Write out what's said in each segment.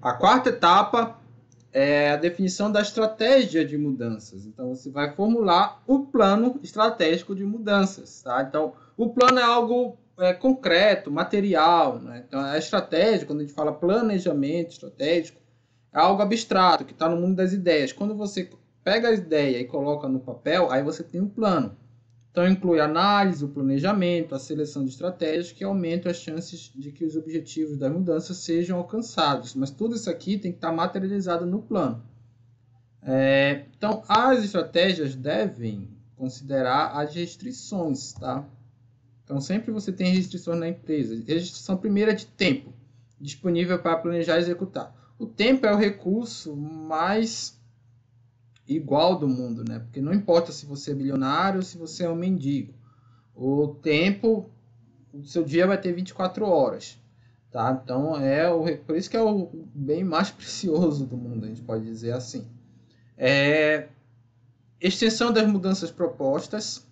A quarta etapa é a definição da estratégia de mudanças. Então, você vai formular o plano estratégico de mudanças. Tá? Então, o plano é algo concreto, material. Né? Então, a estratégia, quando a gente fala planejamento estratégico, é algo abstrato, que está no mundo das ideias. Quando você pega a ideia e coloca no papel, aí você tem um plano. Então, inclui a análise, o planejamento, a seleção de estratégias que aumentam as chances de que os objetivos da mudança sejam alcançados. Mas tudo isso aqui tem que estar materializado no plano. Então, as estratégias devem considerar as restrições, tá? Então, sempre você tem restrições na empresa. A restrição primeira é de tempo, disponível para planejar e executar. O tempo é o recurso mais igual do mundo, né? Porque não importa se você é bilionário ou se você é um mendigo. O tempo, o seu dia vai ter 24 horas, tá? Então, por isso que é o bem mais precioso do mundo, a gente pode dizer assim. Extensão das mudanças propostas.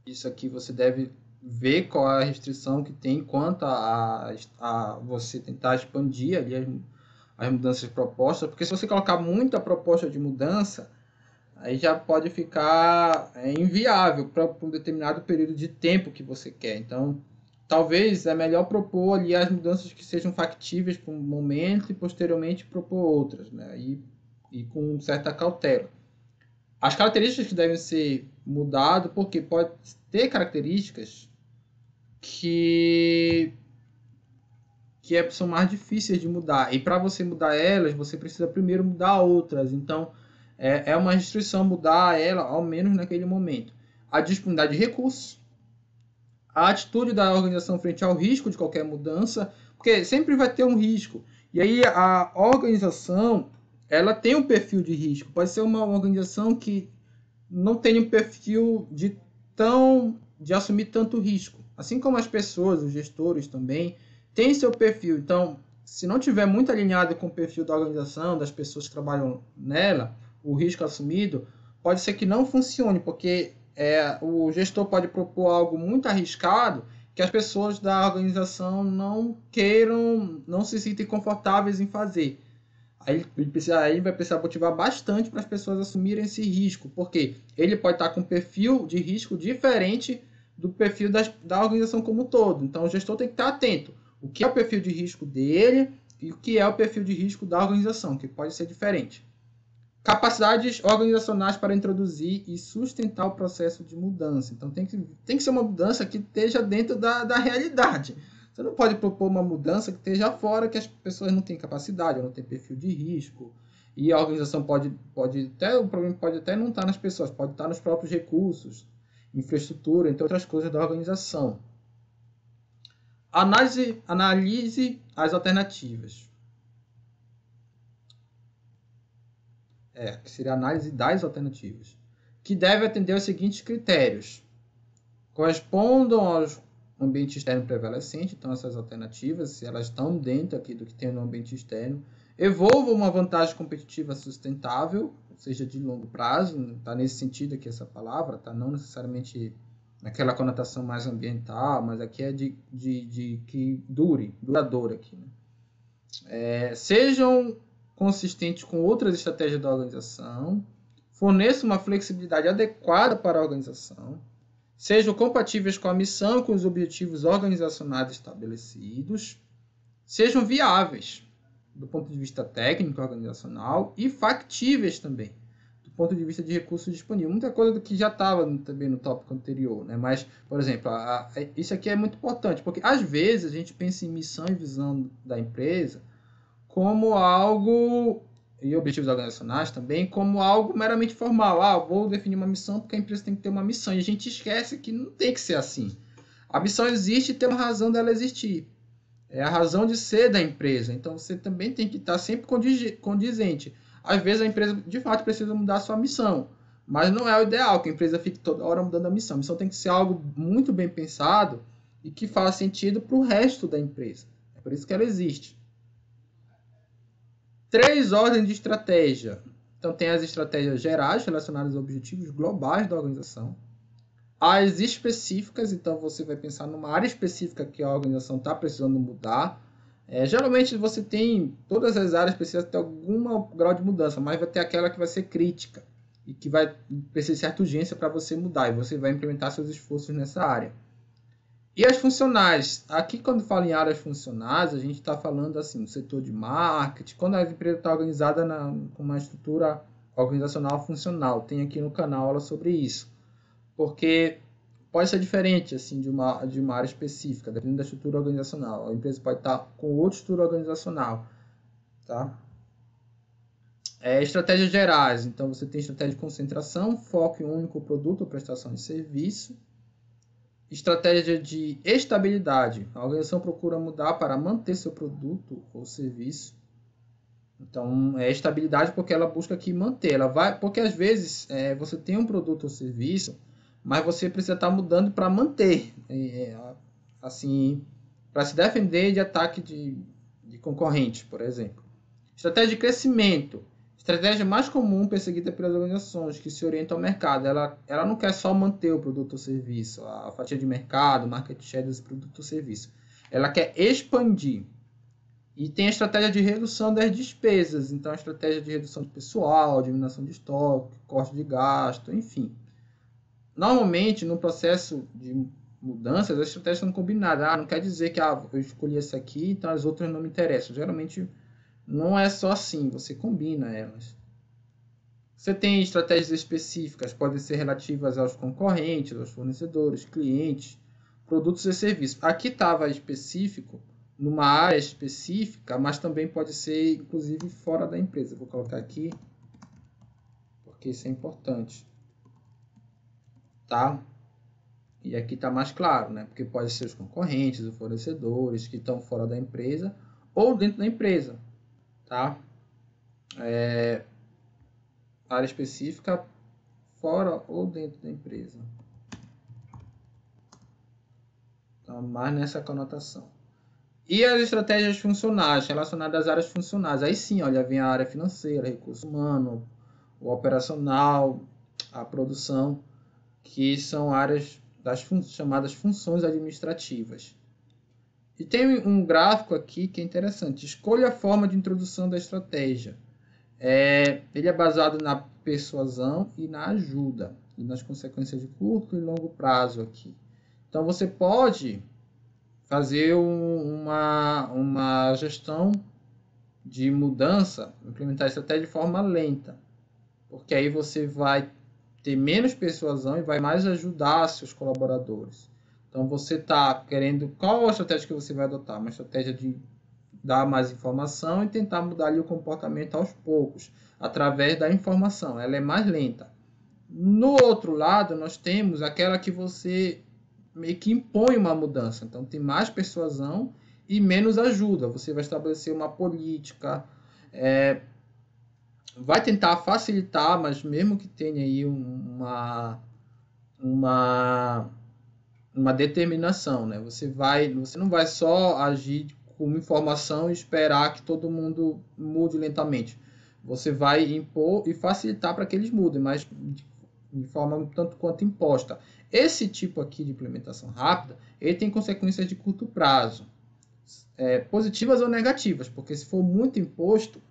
Isso aqui você deve ver qual é a restrição que tem quanto a você tentar expandir ali as mudanças propostas, porque se você colocar muita proposta de mudança, aí já pode ficar inviável para um determinado período de tempo que você quer. Então, talvez é melhor propor ali as mudanças que sejam factíveis para um momento e posteriormente propor outras, né? E com certa cautela. As características que devem ser mudadas, porque pode ter características que são mais difíceis de mudar. E para você mudar elas, você precisa primeiro mudar outras. Então, é uma restrição mudar ela, ao menos naquele momento. A disponibilidade de recursos, a atitude da organização frente ao risco de qualquer mudança, porque sempre vai ter um risco. E aí a organização, ela tem um perfil de risco. Pode ser uma organização que não tem um perfil de assumir tanto risco. Assim como as pessoas, os gestores também, têm seu perfil. Então, se não tiver muito alinhado com o perfil da organização, das pessoas que trabalham nela, o risco assumido, pode ser que não funcione, porque o gestor pode propor algo muito arriscado que as pessoas da organização não queiram, não se sentem confortáveis em fazer. Aí ele vai precisar motivar bastante para as pessoas assumirem esse risco, porque ele pode estar com um perfil de risco diferente do perfil da organização como um todo. Então, o gestor tem que estar atento. O que é o perfil de risco dele e o que é o perfil de risco da organização, que pode ser diferente. Capacidades organizacionais para introduzir e sustentar o processo de mudança. Então, tem que ser uma mudança que esteja dentro da realidade. Você não pode propor uma mudança que esteja fora, que as pessoas não têm capacidade, não têm perfil de risco. E a organização o problema pode até não estar nas pessoas, pode estar nos próprios recursos, infraestrutura, entre outras coisas da organização. Analise as alternativas. Que seria a análise das alternativas. Que deve atender aos seguintes critérios. Correspondam aos ambiente externo prevalecente, então essas alternativas, se elas estão dentro aqui do que tem no ambiente externo, envolvam uma vantagem competitiva sustentável, ou seja, de longo prazo, está nesse sentido aqui essa palavra, tá? Não necessariamente naquela conotação mais ambiental, mas aqui é de que duradouro aqui. Né? Sejam consistentes com outras estratégias da organização, forneçam uma flexibilidade adequada para a organização, sejam compatíveis com a missão e com os objetivos organizacionais estabelecidos, sejam viáveis do ponto de vista técnico, organizacional e factíveis também, do ponto de vista de recursos disponíveis. Muita coisa que já estava também no tópico anterior, né? Mas, por exemplo, isso aqui é muito importante, porque às vezes a gente pensa em missão e visão da empresa como algo, e objetivos organizacionais também, como algo meramente formal. Vou definir uma missão porque a empresa tem que ter uma missão. E a gente esquece que não tem que ser assim. A missão existe e tem uma razão dela existir. É a razão de ser da empresa. Então, você também tem que estar sempre condizente. Às vezes, a empresa, de fato, precisa mudar a sua missão. Mas não é o ideal que a empresa fique toda hora mudando a missão. A missão tem que ser algo muito bem pensado e que faça sentido para o resto da empresa. É por isso que ela existe. 3 ordens de estratégia. Então, tem as estratégias gerais relacionadas aos objetivos globais da organização. As específicas, então você vai pensar numa área específica que a organização está precisando mudar. Geralmente você tem, todas as áreas precisam ter algum grau de mudança, mas vai ter aquela que vai ser crítica e que vai precisar de certa urgência para você mudar, e você vai implementar seus esforços nessa área. E as funcionais? Aqui, quando fala em áreas funcionais, a gente está falando assim, no setor de marketing, quando a empresa está organizada com uma estrutura organizacional funcional. Tem aqui no canal aula sobre isso. Porque pode ser diferente assim de uma área específica, dependendo da estrutura organizacional. A empresa pode estar com outra estrutura organizacional. Tá? Estratégias gerais. Então, você tem estratégia de concentração, foco em um único produto ou prestação de serviço. Estratégia de estabilidade. A organização procura mudar para manter seu produto ou serviço. Então, é estabilidade porque ela busca aqui manter. Ela vai, porque às vezes você tem um produto ou serviço, mas você precisa estar mudando para manter. Assim, para se defender de ataque de concorrentes, por exemplo. Estratégia de crescimento. Estratégia mais comum perseguida pelas organizações que se orientam ao mercado. Ela não quer só manter o produto ou serviço, a fatia de mercado, o market share desse produto ou serviço. Ela quer expandir. E tem a estratégia de redução das despesas. Então, a estratégia de redução de pessoal, diminuição de estoque, corte de gasto, enfim. Normalmente, no processo de mudanças, as estratégias são combinadas. Não quer dizer que eu escolhi essa aqui, então as outras não me interessam. Geralmente, não é só assim, você combina elas. Você tem estratégias específicas, podem ser relativas aos concorrentes, aos fornecedores, clientes, produtos e serviços. Aqui estava específico, numa área específica, mas também pode ser, inclusive, fora da empresa. Vou colocar aqui, porque isso é importante. Tá? E aqui está mais claro, né? Porque pode ser os concorrentes, os fornecedores que estão fora da empresa ou dentro da empresa. Tá? Área específica fora ou dentro da empresa. Então, mais nessa conotação. E as estratégias funcionais, relacionadas às áreas funcionais. Aí sim, olha, vem a área financeira, recurso humano, o operacional, a produção, que são áreas das chamadas funções administrativas. E tem um gráfico aqui que é interessante. Escolha a forma de introdução da estratégia. Ele é baseado na persuasão e na ajuda, e nas consequências de curto e longo prazo aqui. Então, você pode fazer uma gestão de mudança, implementar isso até de forma lenta, porque aí você vai ter menos persuasão e vai mais ajudar seus colaboradores. Então, você está querendo... Qual a estratégia que você vai adotar? Uma estratégia de dar mais informação e tentar mudar ali o comportamento aos poucos, através da informação. Ela é mais lenta. No outro lado, nós temos aquela que você meio que impõe uma mudança. Então, tem mais persuasão e menos ajuda. Você vai estabelecer uma política, vai tentar facilitar, mas mesmo que tenha aí uma determinação, né? Você não vai só agir com informação e esperar que todo mundo mude lentamente. Você vai impor e facilitar para que eles mudem, mas de forma tanto quanto imposta. Esse tipo aqui de implementação rápida, ele tem consequências de curto prazo, positivas ou negativas, porque se for muito imposto,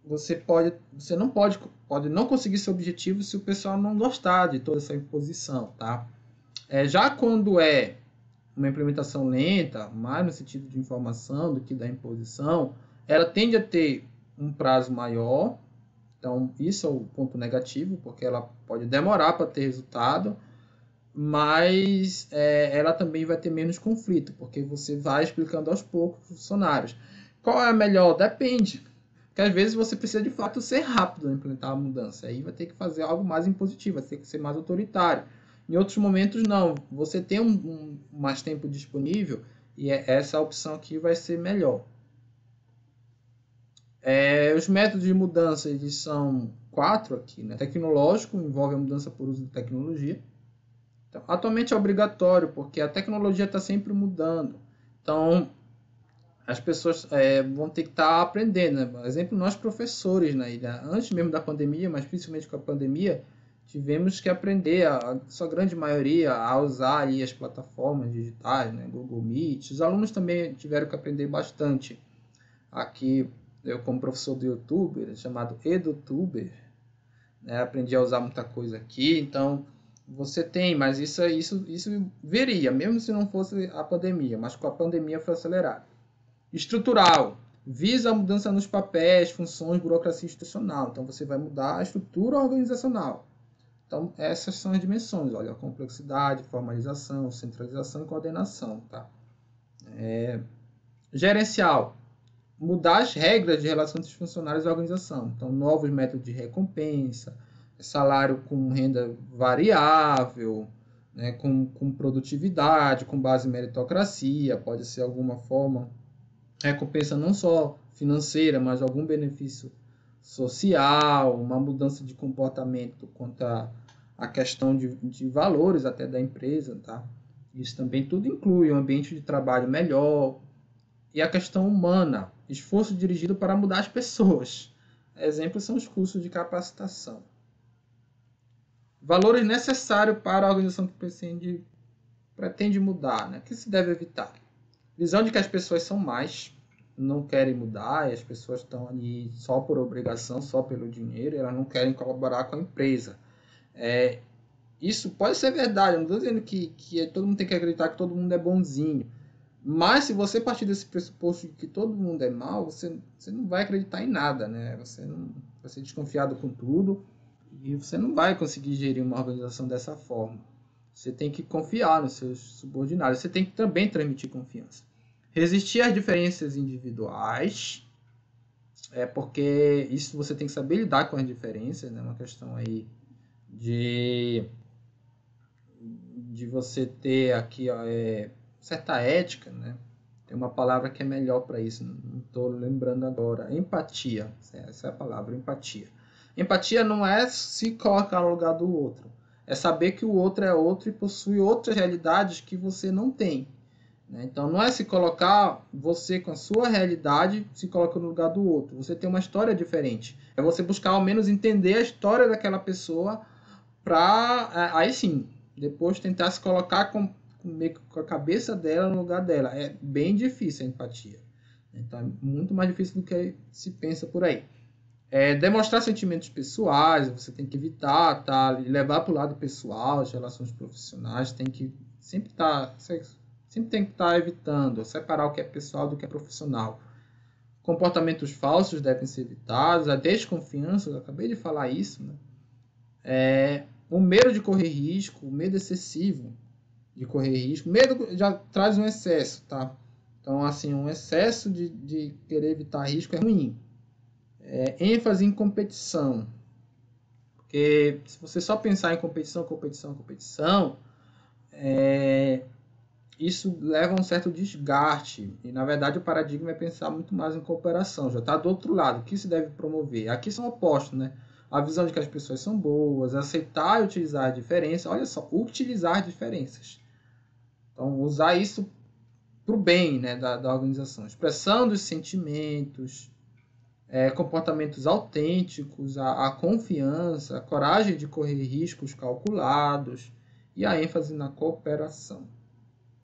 você não pode não conseguir seu objetivo se o pessoal não gostar de toda essa imposição, tá? Já quando é uma implementação lenta, mais no sentido de informação do que da imposição, ela tende a ter um prazo maior. Então, isso é o ponto negativo, porque ela pode demorar para ter resultado, mas ela também vai ter menos conflito, porque você vai explicando aos poucos para os funcionários. Qual é a melhor? Depende. Porque às vezes você precisa de fato ser rápido em implementar a mudança. Aí vai ter que fazer algo mais impositivo, vai ter que ser mais autoritário. Em outros momentos, não. Você tem mais tempo disponível e essa opção aqui vai ser melhor. Os métodos de mudança eles são 4 aqui, né? Tecnológico, envolve a mudança por uso de tecnologia. Então, atualmente é obrigatório, porque a tecnologia está sempre mudando. Então, as pessoas vão ter que estar aprendendo. Né? Por exemplo, nós professores, né? Antes mesmo da pandemia, mas principalmente com a pandemia, tivemos que aprender, a sua grande maioria, a usar ali as plataformas digitais, né? Google Meet. Os alunos também tiveram que aprender bastante. Aqui, eu como professor do YouTube, chamado EduTuber, né? Aprendi a usar muita coisa aqui, então você tem, mas isso viria, mesmo se não fosse a pandemia, mas com a pandemia foi acelerado. Estrutural, visa a mudança nos papéis, funções, burocracia institucional. Então você vai mudar a estrutura organizacional. Então essas são as dimensões, olha, a complexidade, formalização, centralização e coordenação, tá? Gerencial, mudar as regras de relação entre os funcionários da organização. Então, novos métodos de recompensa, salário com renda variável, né, com produtividade, com base em meritocracia, pode ser alguma forma, recompensa não só financeira, mas algum benefício social, uma mudança de comportamento quanto a questão de valores até da empresa, tá? Isso também tudo inclui um ambiente de trabalho melhor, e a questão humana, esforço dirigido para mudar as pessoas. Exemplos são os cursos de capacitação. Valores necessários para a organização que pretende mudar, né? O que se deve evitar? Visão de que as pessoas são mais, não querem mudar, e as pessoas estão ali só por obrigação, só pelo dinheiro, elas não querem colaborar com a empresa. Isso pode ser verdade, eu não estou dizendo que todo mundo tem que acreditar que todo mundo é bonzinho. Mas se você partir desse pressuposto de que todo mundo é mal, você não vai acreditar em nada, né? Você vai ser desconfiado com tudo e você não vai conseguir gerir uma organização dessa forma. Você tem que confiar nos seus subordinados. Você tem que também transmitir confiança. Resistir às diferenças individuais, porque isso você tem que saber lidar com as diferenças, né? Uma questão aí de você ter aqui certa ética, né? Tem uma palavra que é melhor para isso, não estou lembrando agora. Empatia, essa é a palavra, empatia. Empatia não é se colocar no lugar do outro, é saber que o outro é outro e possui outras realidades que você não tem. Né? Então não é se colocar você com a sua realidade, se coloca no lugar do outro. Você tem uma história diferente. É você buscar ao menos entender a história daquela pessoa para aí sim, depois tentar se colocar meio com a cabeça dela no lugar dela. É bem difícil a empatia. Então é muito mais difícil do que se pensa por aí. Demonstrar sentimentos pessoais, você tem que evitar, tá? Levar para o lado pessoal, as relações profissionais, tem que sempre tem que estar evitando, separar o que é pessoal do que é profissional. Comportamentos falsos devem ser evitados, a desconfiança, eu acabei de falar isso, né? O medo de correr risco, o medo excessivo de correr risco. Medo já traz um excesso, tá? Então, assim, um excesso de querer evitar risco é ruim. Ênfase em competição. Porque se você só pensar em competição, isso leva a um certo desgaste. E, na verdade, o paradigma é pensar muito mais em cooperação. Já está do outro lado. O que se deve promover? Aqui são opostos, né? A visão de que as pessoas são boas, aceitar e utilizar a diferença. Olha só, utilizar diferenças. Então, usar isso para o bem, né, da organização. Expressão dos sentimentos, comportamentos autênticos, a confiança, a coragem de correr riscos calculados e a ênfase na cooperação.